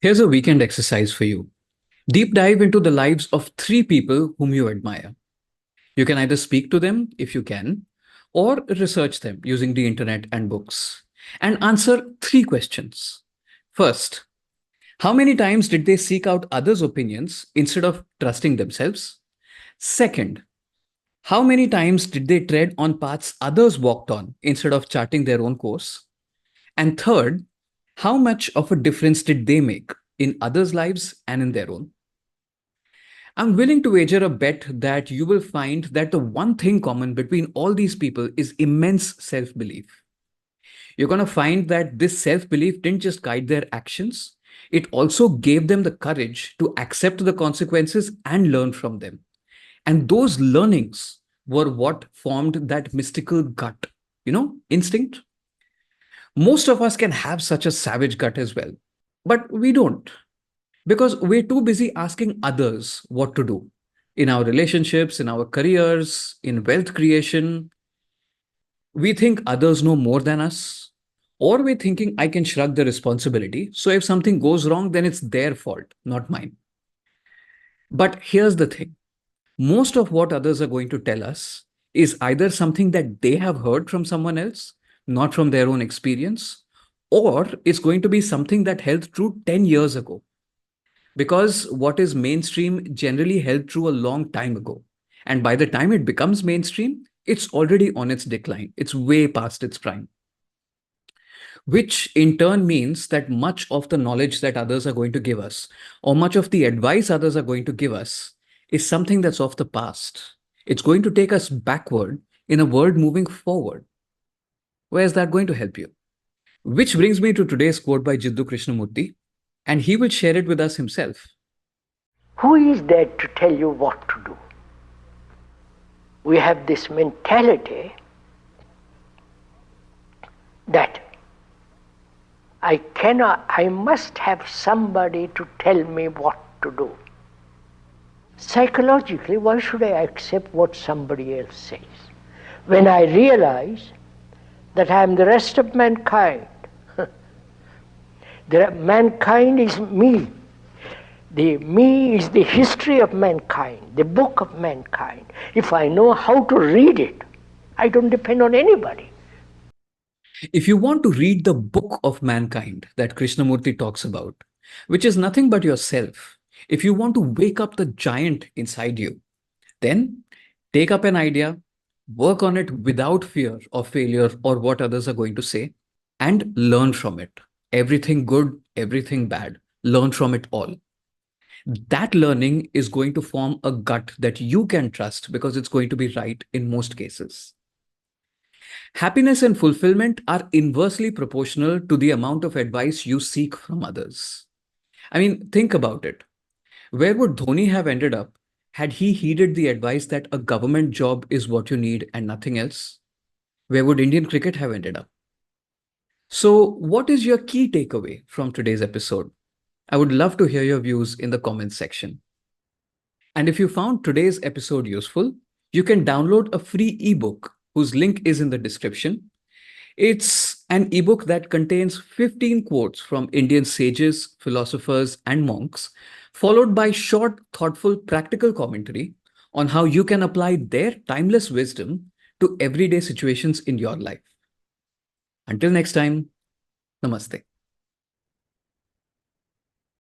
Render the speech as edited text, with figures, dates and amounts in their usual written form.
Here's a weekend exercise for you. Deep dive into the lives of three people whom you admire. You can either speak to them if you can, or research them using the internet and books. And answer three questions. First, how many times did they seek out others' opinions instead of trusting themselves? Second, how many times did they tread on paths others walked on instead of charting their own course? And third, how much of a difference did they make in others' lives and in their own? I'm willing to wager a bet that you will find that the one thing common between all these people is immense self belief. You're going to find that this self belief didn't just guide their actions, it also gave them the courage to accept the consequences and learn from them. And those learnings were what formed that mystical gut, instinct. Most of us can have such a savage gut as well, but we don't because we're too busy asking others what to do in our relationships, in our careers, in wealth creation. We think others know more than us, or we're thinking I can shrug the responsibility. So if something goes wrong, then it's their fault, not mine. But here's the thing, most of what others are going to tell us is either something that they have heard from someone else, not from their own experience, or it's going to be something that held true 10 years ago. Because what is mainstream generally held true a long time ago. And by the time it becomes mainstream, it's already on its decline. It's way past its prime. Which in turn means that much of the knowledge that others are going to give us, or much of the advice others are going to give us, is something that's of the past. It's going to take us backward in a world moving forward. Where is that going to help you? Which brings me to today's quote by Jiddu Krishnamurti, and he will share it with us himself. Who is there to tell you what to do? We have this mentality that I must have somebody to tell me what to do. Psychologically, why should I accept what somebody else says? When I realize that I am the rest of mankind, mankind is me. The me is the history of mankind, the book of mankind. If I know how to read it, I don't depend on anybody. If you want to read the book of mankind that Krishnamurti talks about, which is nothing but yourself, if you want to wake up the giant inside you, then take up an idea, work on it without fear of failure or what others are going to say, and learn from it. Everything good, everything bad, learn from it all. That learning is going to form a gut that you can trust because it's going to be right in most cases. Happiness and fulfillment are inversely proportional to the amount of advice you seek from others. I mean, think about it. Where would Dhoni have ended up had he heeded the advice that a government job is what you need and nothing else? Where would Indian cricket have ended up? So, what is your key takeaway from today's episode? I would love to hear your views in the comments section. And if you found today's episode useful, you can download a free ebook whose link is in the description. It's an ebook that contains 15 quotes from Indian sages, philosophers, and monks, followed by short, thoughtful, practical commentary on how you can apply their timeless wisdom to everyday situations in your life. Until next time, namaste.